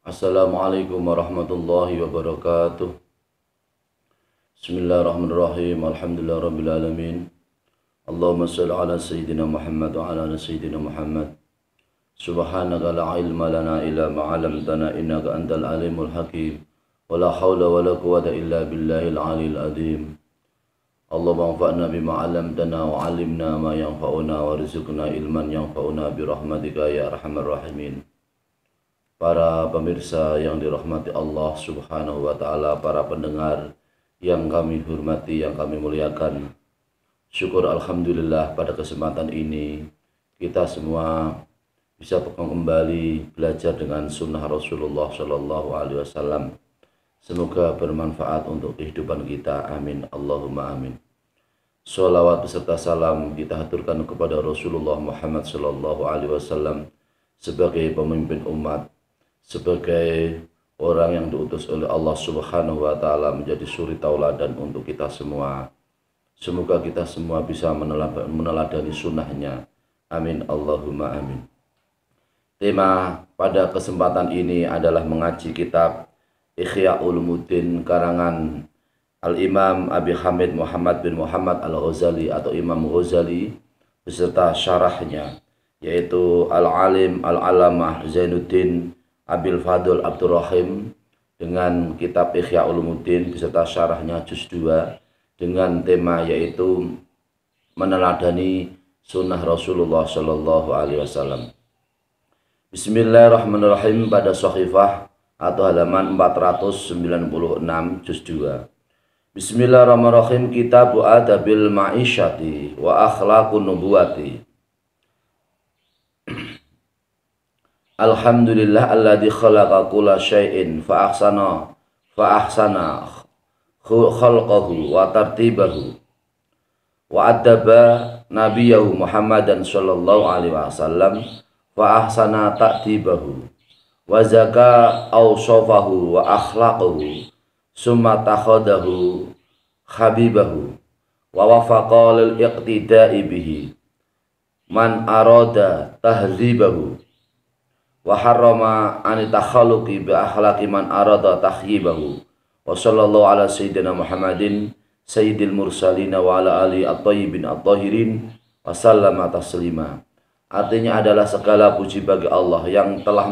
Assalamualaikum warahmatullahi wabarakatuh. Bismillahirrahmanirrahim. Alhamdulillah rabbil alamin. Allahumma shalli ala sayyidina Muhammad wa ala ali sayyidina Muhammad. Subhanaka la ilma lana illa ma 'allamtana innaka antal alimul hakim. Wa la haula wa la quwwata illa billahil aliyil azim. Allahumma anfa'na bima 'allamtana wa 'allimna ma yanfa'una warzuqna ilman yanfa'una bi rahmatika ya arhamar rahimin. Para pemirsa yang dirahmati Allah Subhanahu wa Ta'ala, para pendengar yang kami hormati, yang kami muliakan, syukur alhamdulillah pada kesempatan ini kita semua bisa kembali belajar dengan sunnah Rasulullah Shallallahu Alaihi Wasallam. Semoga bermanfaat untuk kehidupan kita. Amin. Allahumma amin. Sholawat beserta salam kita haturkan kepada Rasulullah Muhammad Shallallahu Alaihi Wasallam sebagai pemimpin umat, sebagai orang yang diutus oleh Allah Subhanahu wa Ta'ala menjadi suri tauladan untuk kita semua. Semoga kita semua bisa meneladani sunnahnya. Amin. Allahumma amin. Tema pada kesempatan ini adalah mengaji kitab Ihya Ulumuddin karangan Al-Imam Abi Hamid Muhammad bin Muhammad Al-Ghazali atau Imam Ghazali beserta syarahnya, yaitu Al-Alim Al-Alamah Zainuddin Abil Fadl Abdurrahim dengan kitab Ihya Ulumuddin beserta syarahnya juz 2 dengan tema yaitu meneladani sunnah Rasulullah Shallallahu Alaihi Wasallam. Bismillahirrahmanirrahim pada Shahifah atau halaman 496 juz 2. Bismillahirrahmanirrahim. Kitabu Adabil Ma'isyati wa Akhlaqun Nubuwati. Alhamdulillah alladzi khalaqa kulla syai'in fa ahsana khalqahu wa tartibahu wa adaba nabiyahu Muhammadan sallallahu alaihi wasallam fa ahsana ta'dibahu wa zaka awsafahu wa akhlaqahu summa takhadahu habibahu wa wafaqa lil iqtida'i bihi man arada tahzibahu wa harrama an takhalluqi bi akhlaqi man arada takhyibahu wa sallallahu ala sayyidina Muhammadin sayyidil mursalin wa ala ali at-thayyibin at-tahirin wa sallama taslima. Artinya adalah segala puji bagi Allah yang telah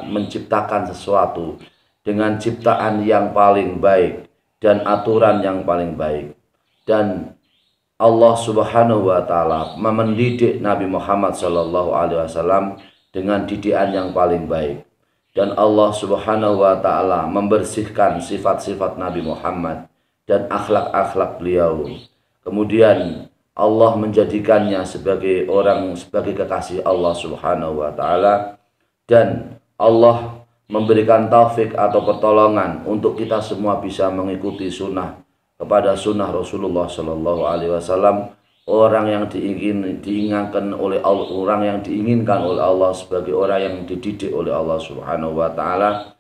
menciptakan sesuatu dengan ciptaan yang paling baik dan aturan yang paling baik, dan Allah Subhanahu wa Ta'ala mendidik Nabi Muhammad sallallahu alaihi wasallam dengan didikan yang paling baik, dan Allah Subhanahu wa Ta'ala membersihkan sifat-sifat Nabi Muhammad dan akhlak-akhlak beliau. Kemudian Allah menjadikannya sebagai kekasih Allah Subhanahu wa Ta'ala, dan Allah memberikan taufik atau pertolongan untuk kita semua bisa mengikuti sunnah kepada sunnah Rasulullah Shallallahu Alaihi Wasallam, orang yang diinginkan oleh Allah, orang yang diinginkan oleh Allah sebagai orang yang dididik oleh Allah Subhanahu wa Ta'ala,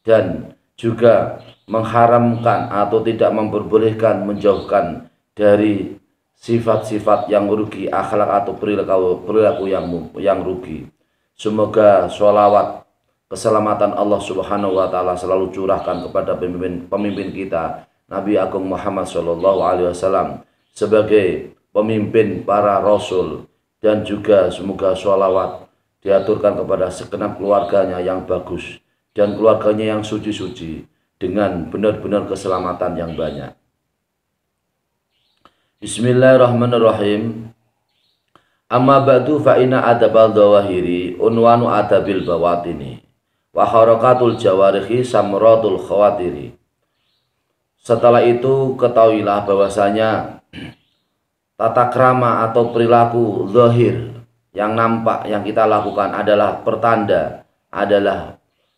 dan juga mengharamkan atau tidak memperbolehkan, menjauhkan dari sifat-sifat yang rugi, akhlak atau perilaku yang rugi. Semoga sholawat keselamatan Allah Subhanahu wa Ta'ala selalu curahkan kepada pemimpin kita Nabi Agung Muhammad Shallallahu Alaihi Wasallam sebagai pemimpin para rasul, dan juga semoga sholawat diaturkan kepada segenap keluarganya yang bagus dan keluarganya yang suci-suci dengan benar-benar keselamatan yang banyak. Bismillahirrahmanirrahim. Amma ba'du fa inna adabal dawahiri unwanu adabil bawatini wa harakatul jawarihi samratul khawatiri. Setelah itu ketahuilah bahwasanya tata krama atau perilaku zahir yang nampak yang kita lakukan adalah pertanda,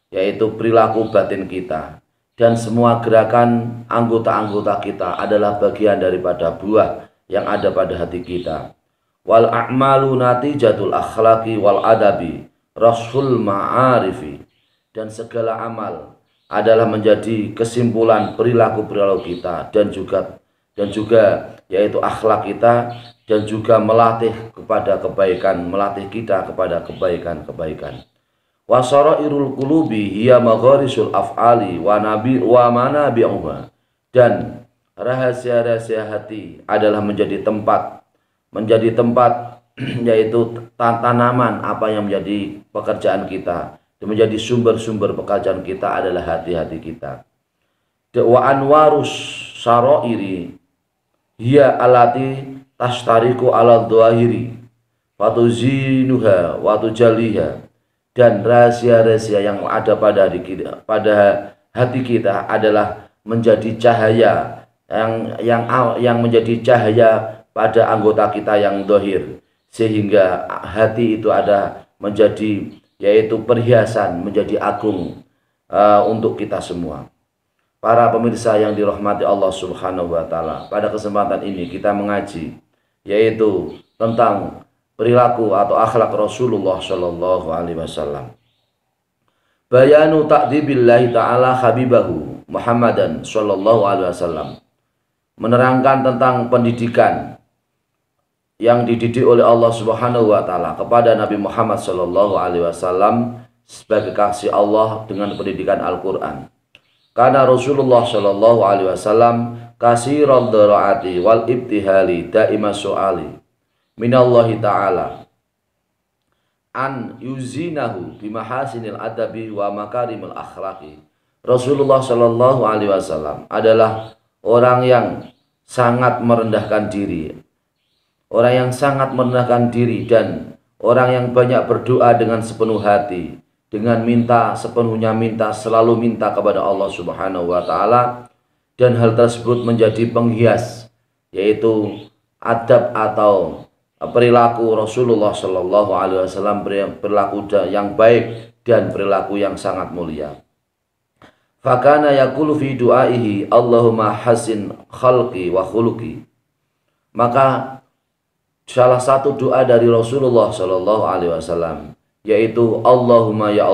yaitu perilaku batin kita, dan semua gerakan anggota-anggota kita adalah bagian daripada buah yang ada pada hati kita. Wal a'malu natijatul akhlaqi wal adabi rasul ma'arifi. Dan segala amal adalah menjadi kesimpulan perilaku-perilaku kita, dan juga yaitu akhlak kita, dan juga melatih kepada kebaikan, melatih kita kepada kebaikan-kebaikan. Wa sarairul qulubi hiya magharisul af'ali wa manabi'uha. Dan rahasia-rahasia hati adalah menjadi tempat yaitu tanaman apa yang menjadi pekerjaan kita, dan menjadi sumber-sumber pekerjaan kita adalah hati-hati kita. Wa anwarus sarairi hiya alati tashtariku ala dhahiri fatuzinuha wa tujaliha. Dan rahasia-rahasia yang ada pada hati kita adalah menjadi cahaya yang menjadi cahaya pada anggota kita yang zahir, sehingga hati itu ada menjadi yaitu perhiasan, menjadi agung untuk kita semua. Para pemirsa yang dirahmati Allah Subhanahu wa taala, pada kesempatan ini kita mengaji yaitu tentang perilaku atau akhlak Rasulullah Shallallahu alaihi wasallam. Bayanu ta'dibillahi ta'ala habibahu Muhammadan Shallallahu alaihi wasallam. Menerangkan tentang pendidikan yang dididik oleh Allah Subhanahu wa taala kepada Nabi Muhammad Shallallahu alaihi wasallam sebagai kasih Allah dengan pendidikan Al-Qur'an. Karena Rasulullah Shallallahu alaihi wasallam kasiral daraati wal ibtihali daima su'ali minallahi ta'ala an yuzinahu bimahasinil adabi wa makarimil akhlaqi. Rasulullah Shallallahu alaihi wasallam adalah orang yang sangat merendahkan diri, dan orang yang banyak berdoa dengan sepenuh hati, dengan selalu minta kepada Allah Subhanahu wa taala, dan hal tersebut menjadi penghias yaitu adab atau perilaku Rasulullah Shallallahu alaihi wasallam, perilaku yang baik dan perilaku yang sangat mulia. Fakana yaqulu fi du'aihi Allahumma hasin khalqi wa khuluqi. Maka salah satu doa dari Rasulullah Shallallahu alaihi wasallam yaitu Allahumma ya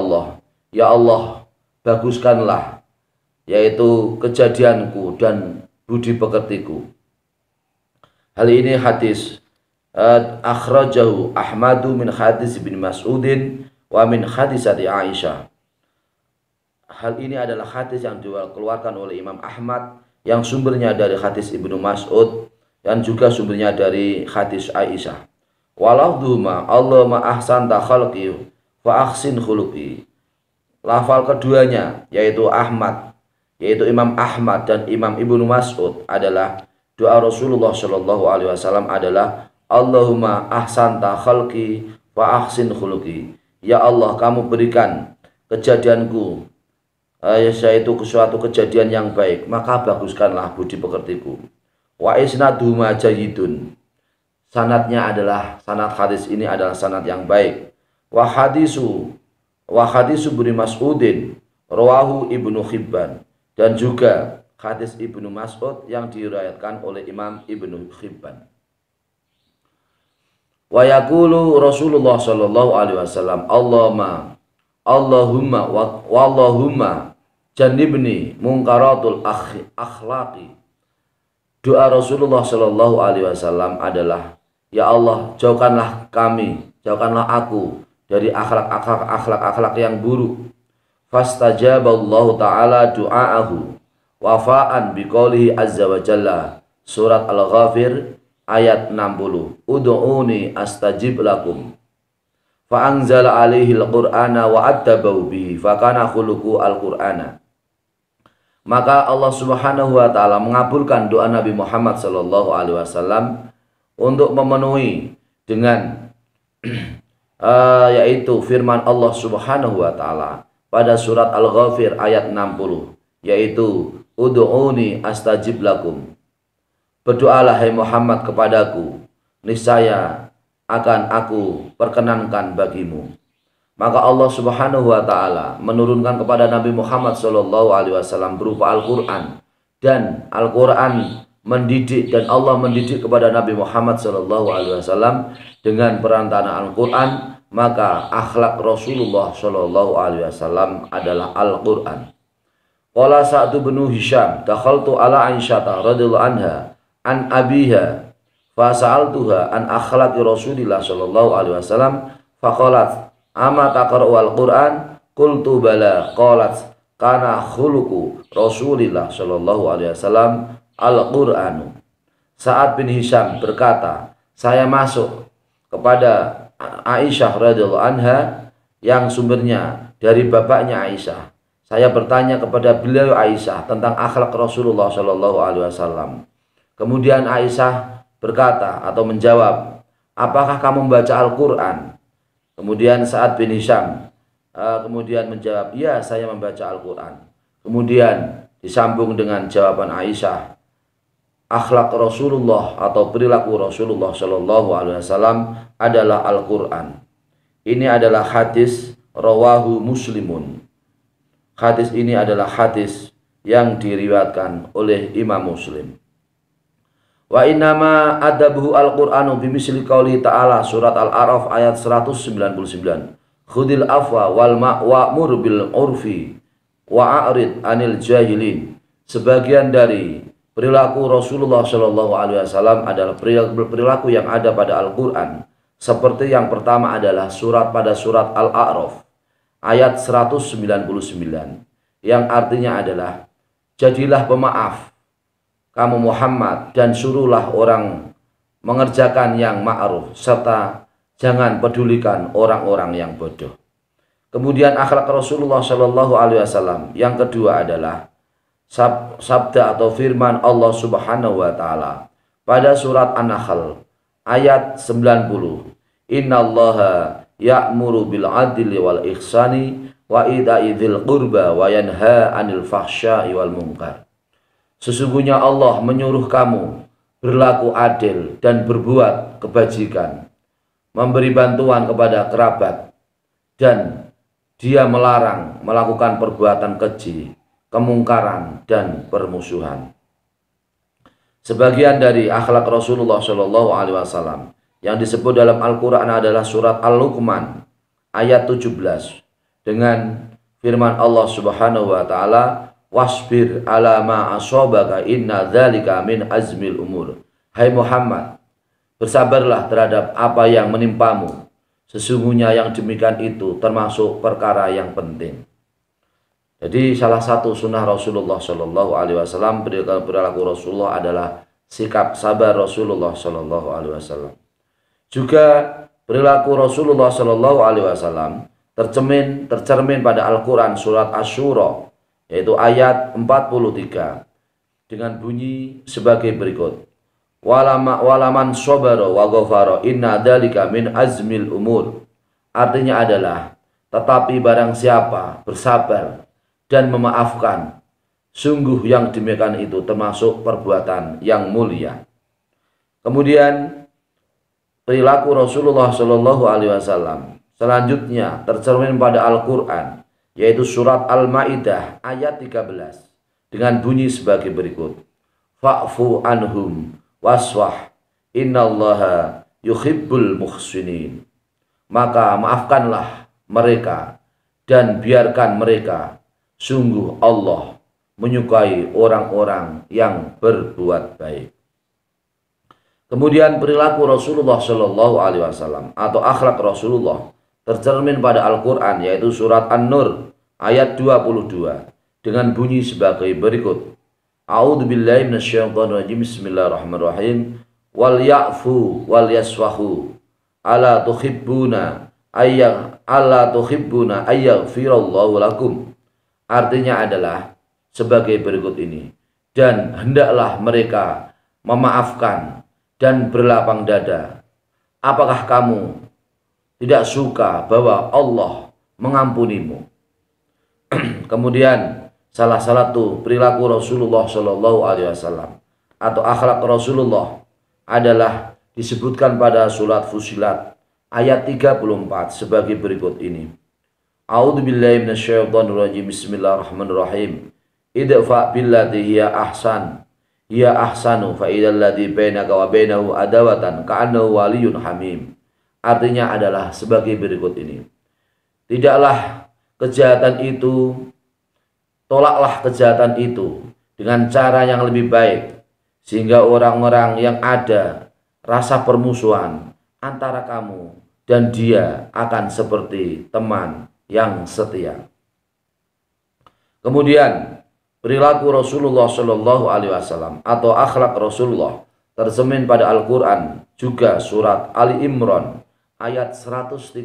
Allah baguskanlah yaitu kejadianku dan budi pekertiku. Hal ini hadis akhrajahu Ahmadu min hadis bin Mas'udin wa min hadisati Aisyah. Hal ini adalah hadis yang dikeluarkan oleh Imam Ahmad yang sumbernya dari hadis Ibnu Mas'ud dan juga sumbernya dari hadis Aisyah. Walafdhuma Allahumma ahsanta khalqi fa ahsin khuluqi. Lafal keduanya yaitu Imam Ahmad dan Imam Ibnu Mas'ud adalah doa Rasulullah Shallallahu alaihi wasallam adalah Allahumma ahsanta khalqi wa ahsin khuluqi. Ya Allah, kamu berikan kejadianku yaitu suatu kejadian yang baik, maka baguskanlah budi pekertiku. Wa isnaduhuma jayyidun. Sanadnya adalah sanad hadis ini adalah sanad yang baik. Wa hadisu Ibnu Mas'udin rawahu Ibnu Hibban. Dan juga hadis Ibnu Mas'ud yang diriwayatkan oleh Imam Ibnu Hibban. Wa yaqulu Rasulullah Shallallahu alaihi wasallam Allahumma jannibni munkaratul akhlaqi. Doa Rasulullah Shallallahu alaihi wasallam adalah, ya Allah, jauhkanlah aku dari akhlak yang buruk. Fastajaballahu ta'ala du'aahu wafa'an biqaulihi azza wa jalla, surat Al-Ghafir ayat 60, ud'uni astajib lakum. Fa anzala alaihi al-Qur'ana wa attabahu bihi fa kana khuluqu al-Qur'ana. Maka Allah Subhanahu wa taala mengabulkan doa Nabi Muhammad sallallahu alaihi wasallam untuk memenuhi dengan yaitu firman Allah Subhanahu wa taala pada surat Al-Ghafir ayat 60, yaitu ud'uni astajib lakum. Berdoalah hai Muhammad kepadaku, niscaya akan aku perkenankan bagimu. Maka Allah Subhanahu wa taala menurunkan kepada Nabi Muhammad sallallahu alaihi wasallam berupa Al-Qur'an, dan Al-Qur'an mendidik, dan Allah mendidik kepada Nabi Muhammad sallallahu alaihi wasallam dengan perantara Al-Qur'an. Maka akhlak Rasulullah sallallahu alaihi wasallam adalah Al-Qur'an. Qala Sa'd bin Hisham dakhaltu ala Aisyah radhiyallahu anha an abiha fa sa'altuha an akhlaqi Rasulillah sallallahu alaihi wasallam faqalat ama taqra'u al-Qur'an? Qultu bala. Qalat kana khuluqu Rasulillah sallallahu alaihi wasallam al-Qur'anu. Sa'ad bin Hisham berkata, saya masuk kepada Aisyah radhiyallahu anha yang sumbernya dari bapaknya Aisyah. Saya bertanya kepada beliau Aisyah tentang akhlak Rasulullah sallallahu alaihi wasallam. Kemudian Aisyah berkata atau menjawab, apakah kamu membaca Al-Qur'an? Kemudian Sa'ad bin Hisham kemudian menjawab, ya, saya membaca Al-Qur'an. Kemudian disambung dengan jawaban Aisyah, akhlak Rasulullah atau perilaku Rasulullah sallallahu alaihi wasallam adalah Al-Qur'an. Ini adalah hadis rawahu Muslimun. Hadis ini adalah hadis yang diriwayatkan oleh Imam Muslim. Wa innama adabuhu al-Qur'anu bimisli qauli ta'ala, surat Al-A'raf ayat 199. Khudil afwa wal ma'wamur bil urfi wa'arid anil jahilin. Sebagian dari perilaku Rasulullah Shallallahu Alaihi Wasallam adalah perilaku yang ada pada Al-Quran. Seperti yang pertama adalah pada surat Al-A'raf ayat 199, yang artinya adalah, jadilah pemaaf kamu Muhammad dan suruhlah orang mengerjakan yang ma'ruf, serta jangan pedulikan orang-orang yang bodoh. Kemudian akhlak Rasulullah Shallallahu Alaihi Wasallam yang kedua adalah sabda atau firman Allah Subhanahu wa taala pada surat An-Nahl ayat 90. Innallaha ya'muru bil adli wal ihsani wa ita'i dzil qurba wa yanha 'anil fahsya'i wal munkar. Sesungguhnya Allah menyuruh kamu berlaku adil dan berbuat kebajikan, memberi bantuan kepada kerabat, dan dia melarang melakukan perbuatan keji, kemungkaran, dan permusuhan. Sebagian dari akhlak Rasulullah Shallallahu Alaihi Wasallam yang disebut dalam Al-Quran adalah surat Al-Luqman ayat 17 dengan firman Allah Subhanahu wa taala, wasbir ala ma asobaka inna dzalika min azmil umur. Hai Muhammad, bersabarlah terhadap apa yang menimpamu, sesungguhnya yang demikian itu termasuk perkara yang penting. Jadi salah satu sunnah Rasulullah Shallallahu Alaihi Wasallam, perilaku Rasulullah adalah sikap sabar Rasulullah Shallallahu Alaihi Wasallam. Juga perilaku Rasulullah Shallallahu Alaihi Wasallam tercermin pada Al-Quran surat Asy-Syura, yaitu ayat 43 dengan bunyi sebagai berikut. Walaman sobaro wa ghafara inna dzalika min azmil umur. Artinya adalah, tetapi barang siapa bersabar dan memaafkan, sungguh yang demikian itu termasuk perbuatan yang mulia. Kemudian perilaku Rasulullah Shallallahu Alaihi Wasallam selanjutnya tercermin pada Al-Quran, yaitu surat Al-Ma'idah ayat 13 dengan bunyi sebagai berikut. Fa'fu anhum waswah innallaha yuhibbul muhsinin. Maka maafkanlah mereka dan biarkan mereka, sungguh Allah menyukai orang-orang yang berbuat baik. Kemudian perilaku Rasulullah Shallallahu Alaihi Wasallam atau akhlak Rasulullah tercermin pada Al-Quran, yaitu surat An-Nur ayat 22 dengan bunyi sebagai berikut. A'udzubillahi minasyaitonirrajim. Bismillahirrahmanirrahim. Wal ya'fu wal yasfahu ala tuhibbuna ayyaghfirallahu lakum. Artinya adalah sebagai berikut ini, dan hendaklah mereka memaafkan dan berlapang dada. Apakah kamu tidak suka bahwa Allah mengampunimu? Kemudian salah satu perilaku Rasulullah Shallallahu Alaihi Wasallam atau akhlak Rasulullah adalah disebutkan pada surat Fussilat ayat 34 sebagai berikut ini. A'udzubillahi minasyaitonirrajim. Bismillahirrahmanirrahim. Idfa billati hiya ahsanu fa idzal ladzi bainaka wa bainahu adawatan ka'annahu waliyyun hamim. Artinya adalah sebagai berikut ini. Tidaklah kejahatan itu, tolaklah kejahatan itu dengan cara yang lebih baik, sehingga orang-orang yang ada rasa permusuhan antara kamu dan dia akan seperti teman yang setia. Kemudian perilaku Rasulullah Shallallahu Alaihi Wasallam atau akhlak Rasulullah tercermin pada Al-Quran, juga surat Ali Imran ayat 134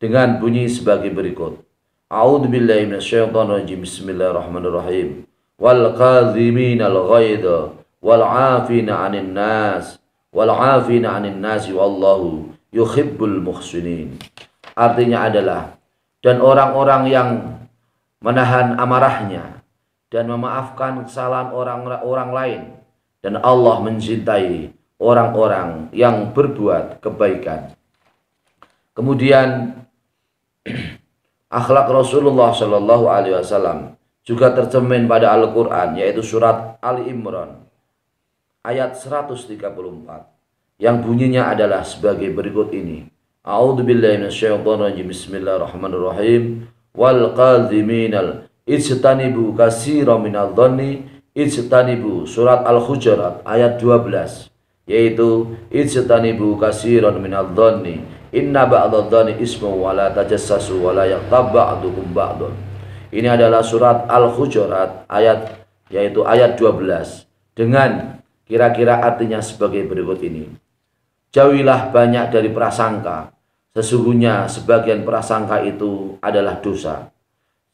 dengan bunyi sebagai berikut. A'udzubillahi minasyaitonirrajim. Bismillahirrahmanirrahim. Wal kadhiminal ghaidha wal 'afina 'anil nas wallahu yuhibbul muhsinin. Artinya adalah, dan orang-orang yang menahan amarahnya dan memaafkan kesalahan orang lain, dan Allah mencintai orang-orang yang berbuat kebaikan. Kemudian akhlak Rasulullah Shallallahu Alaihi Wasallam juga tercermin pada Al-Quran, yaitu surat Ali Imran ayat 134 yang bunyinya adalah sebagai berikut ini. A'udzubillahi minasyaitonirrajim. Bismillahirrahmanirrahim. Wal kadhiminal ijtanibu katsiran minadh dhanni ijtanibu, surat Al-Hujurat ayat 12, yaitu ijtanibu katsiran minadh dhanni inna ba'dadh dhanni ismu wa la tajassasu wa la yaghtab ba'dukum ba'dun. Ini adalah surat Al-Hujurat yaitu ayat 12 dengan kira-kira artinya sebagai berikut ini. Jauhilah banyak dari prasangka, sesungguhnya sebagian prasangka itu adalah dosa.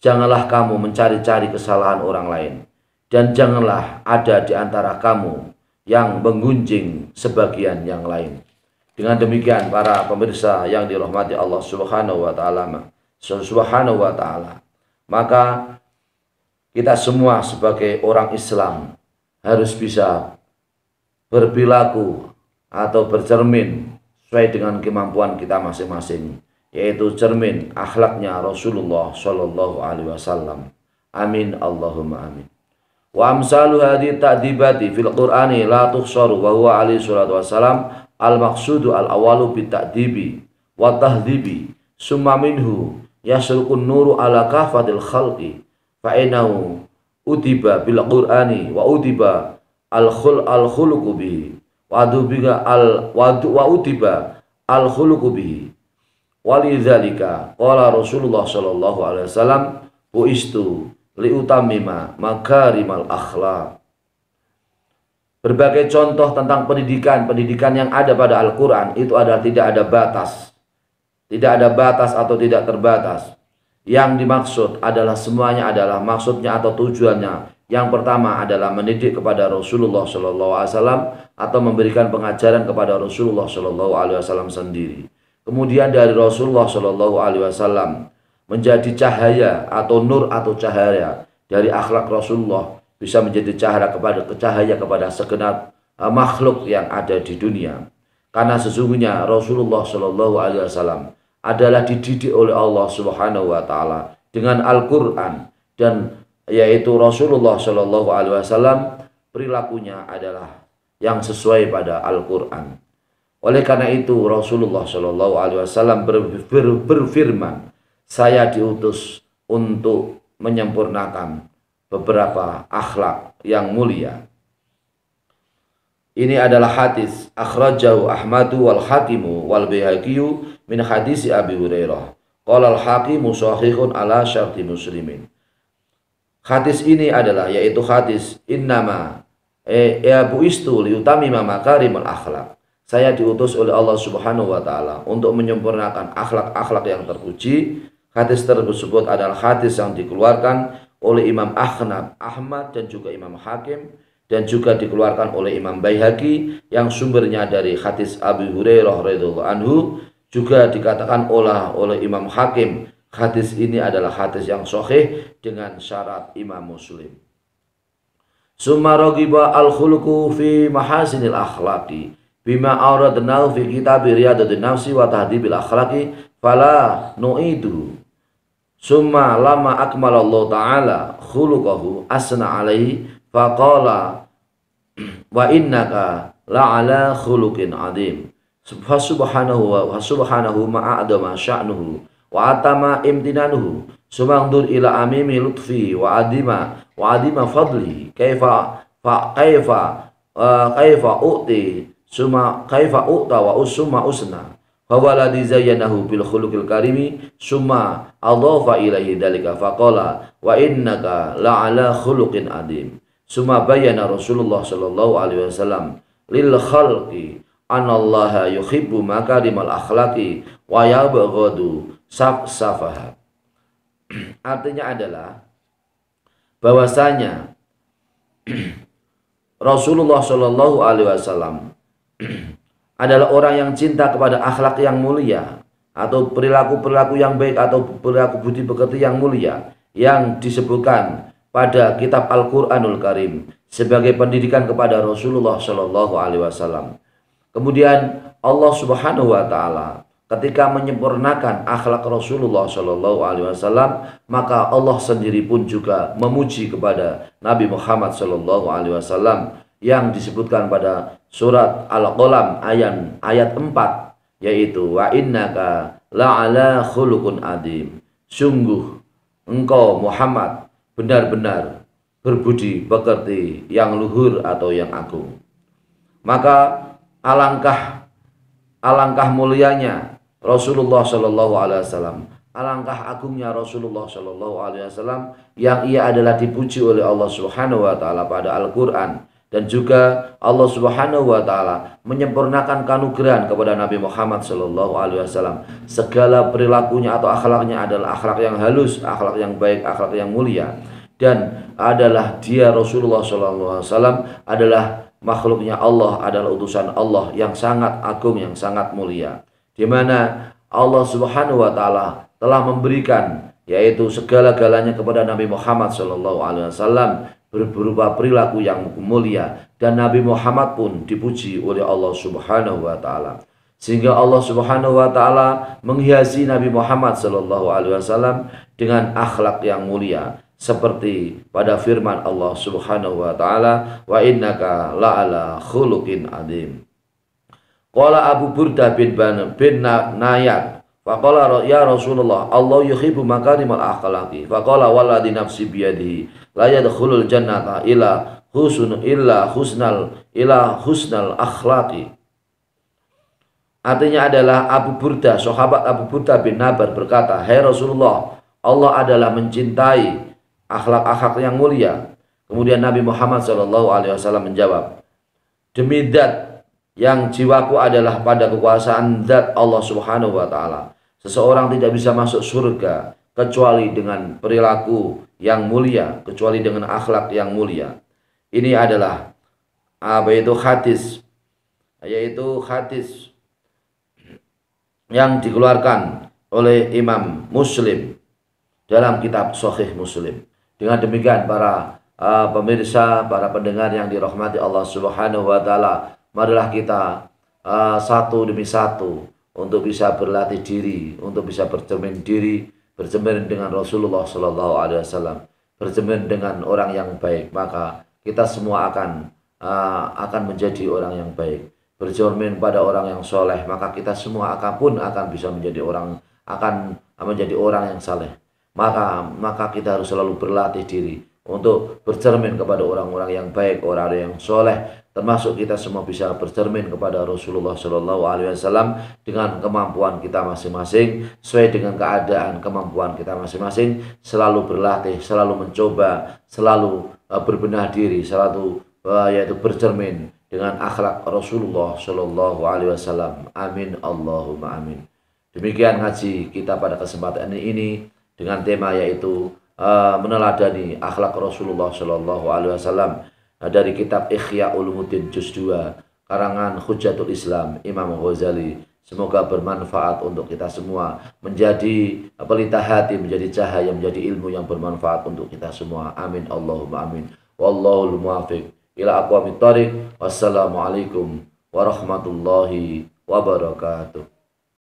Janganlah kamu mencari-cari kesalahan orang lain, dan janganlah ada di antara kamu yang menggunjing sebagian yang lain. Dengan demikian para pemirsa yang dirahmati Allah Subhanahu wa taala, maka kita semua sebagai orang Islam harus bisa berperilaku atau bercermin sesuai dengan kemampuan kita masing-masing, yaitu cermin akhlaknya Rasulullah Shallallahu Alaihi Wasallam. Amin Allahumma amin. Wa amsalu hadhihi ta'dibati fil Qur'ani la tuhsaru wa huwa alaihi salatu wassalam al maqsudu al awalu bit ta'dibi wa tahdhibi summa minhu yasrukun nuru ala kafatil khalqi fa innahu utiba bil Qur'ani wa utiba al khuluqu bihi wa utiba al khuluqu bihi. Walidzalika qala Rasulullah sallallahu alaihi wasallam buistu liutamima makarimal akhlaq. Berbagai contoh tentang pendidikan yang ada pada Al-Quran itu adalah tidak ada batas. Tidak ada batas atau tidak terbatas. Yang dimaksud adalah semuanya adalah maksudnya atau tujuannya. Yang pertama adalah mendidik kepada Rasulullah SAW atau memberikan pengajaran kepada Rasulullah SAW sendiri. Kemudian dari Rasulullah SAW menjadi cahaya atau nur atau cahaya dari akhlak Rasulullah, bisa menjadi cahaya kepada segenap makhluk yang ada di dunia. Karena sesungguhnya Rasulullah SAW adalah dididik oleh Allah Subhanahu wa taala dengan Al-Qur'an, dan yaitu Rasulullah SAW perilakunya adalah yang sesuai pada Al-Qur'an. Oleh karena itu Rasulullah SAW berfirman, saya diutus untuk menyempurnakan beberapa akhlak yang mulia. Ini adalah hadis akhrajahu Ahmadu wal Hakimu wal Baihaqi min hadis Abi Hurairah. Qala al Hakimu sahihun ala syarti Muslimin. Hadis ini adalah yaitu hadis innama buistu liutamima makarimul akhlak. Saya diutus oleh Allah Subhanahu wa taala untuk menyempurnakan akhlak-akhlak yang terpuji. Hadis tersebut adalah hadis yang dikeluarkan oleh Imam Ahmad dan juga Imam Hakim, dan juga dikeluarkan oleh Imam Baihaqi yang sumbernya dari hadis Abi Hurairah radhiyallahu anhu. Juga dikatakan oleh Imam Hakim, hadis ini adalah hadis yang sahih dengan syarat Imam Muslim. Summa ragiba al-khuluqu fi mahasinil akhlaqi bima auradnahu fi kitab Riyadhun Nafsi wa Tahdibil Akhlaqi fala nu'idu. Summa lama akmalallahu ta'ala khuluqahu asna alaihi faqala wa innaka la'ala khuluqin adim. Subhanahu ma'adama sya'nuhu wa atama imtinanuhu. Sumangdur ila amimi lutfi wa adima fadli kaifa u'ti summa kaifa u'ta wa usma usna Fawaladi zayyanahu bil khuluqil karimi summa adhafa ilaihi dalika faqala wa innaka la'ala khuluqin adim. Summa bayyana Rasulullah sallallahu alaihi wasallam lil khalqi anallaha yuhibbu makarimal akhlaqi wa yabghadu safsafaha. Artinya adalah bahwasanya Rasulullah sallallahu alaihi wasallam adalah orang yang cinta kepada akhlak yang mulia atau perilaku-perilaku yang baik atau perilaku budi pekerti yang mulia yang disebutkan pada kitab Al-Qur'anul Karim sebagai pendidikan kepada Rasulullah Shallallahu Alaihi Wasallam. Kemudian Allah Subhanahu Wa Taala ketika menyempurnakan akhlak Rasulullah Shallallahu Alaihi Wasallam, maka Allah sendiri pun juga memuji kepada Nabi Muhammad Shallallahu Alaihi Wasallam yang disebutkan pada surat Al-Qalam ayat 4, yaitu wa innaka la'ala khuluqun adim. Sungguh engkau Muhammad benar-benar berbudi pekerti yang luhur atau yang agung. Maka alangkah mulianya Rasulullah Shallallahu Alaihi Wasallam, alangkah agungnya Rasulullah Shallallahu Alaihi Wasallam yang ia adalah dipuji oleh Allah Subhanahu Wa Taala pada Al-Quran. Dan juga Allah Subhanahu Wa Taala menyempurnakan kanugeraan kepada Nabi Muhammad Sallallahu Alaihi Wasallam. Segala perilakunya atau akhlaknya adalah akhlak yang halus, akhlak yang baik, akhlak yang mulia. Dan adalah dia Rasulullah Sallallahu Alaihi Wasallam adalah makhluknya Allah, adalah utusan Allah yang sangat agung, yang sangat mulia. Di mana Allah Subhanahu Wa Taala telah memberikan yaitu segala-galanya kepada Nabi Muhammad Sallallahu Alaihi Wasallam berupa perilaku yang mulia, dan Nabi Muhammad pun dipuji oleh Allah Subhanahu Wa Taala, sehingga Allah Subhanahu Wa Taala menghiasi Nabi Muhammad Sallallahu Alaihi Wasallam dengan akhlak yang mulia, seperti pada firman Allah Subhanahu Wa Taala, wa innaka la'ala khuluqin adim. Qala Abu Burda bin Nayat, faqala ya Rasulullah, Allah yuhibbu makarimal akhlaqi. Faqala walladhi nafsi biyadihi la yadkhulul jannata illa husnal akhlaqi. Artinya adalah Abu Burda, sahabat Abu Burda bin Nabar berkata, "Hai Rasulullah, Allah adalah mencintai akhlak-akhlak yang mulia." Kemudian Nabi Muhammad SAW menjawab, "Demi zat yang jiwaku adalah pada kekuasaan zat Allah Subhanahu Wa Taala, seseorang tidak bisa masuk surga kecuali dengan perilaku yang mulia, kecuali dengan akhlak yang mulia." Ini adalah hadis yang dikeluarkan oleh Imam Muslim dalam kitab Sahih Muslim. Dengan demikian para pemirsa, para pendengar yang dirahmati Allah Subhanahu Wa Taala, marilah kita satu demi satu untuk bisa berlatih diri, untuk bisa bercermin dengan Rasulullah Sallallahu Alaihi Wasallam, bercermin dengan orang yang baik, maka kita semua akan menjadi orang yang baik. Bercermin pada orang yang soleh, maka kita semua akan bisa menjadi orang yang saleh. Maka kita harus selalu berlatih diri untuk bercermin kepada orang-orang yang baik, orang-orang yang soleh. Termasuk kita semua bisa bercermin kepada Rasulullah Shallallahu Alaihi Wasallam dengan kemampuan kita masing-masing, sesuai dengan keadaan kemampuan kita masing-masing. Selalu berlatih, selalu mencoba, selalu berbenah diri, selalu yaitu bercermin dengan akhlak Rasulullah Shallallahu Alaihi Wasallam. Amin Allahumma amin. Demikian ngaji kita pada kesempatan ini dengan tema yaitu meneladani akhlak Rasulullah Shallallahu Alaihi Wasallam dari kitab Ihya Ulumuddin Juz 2 karangan Hujjatul Islam Imam Ghazali. Semoga bermanfaat untuk kita semua, menjadi pelita hati, menjadi cahaya, menjadi ilmu yang bermanfaat untuk kita semua. Amin Allahumma amin. Wallahul muwaffiq ila aqwamit thoriq. Wassalamualaikum warahmatullahi wabarakatuh.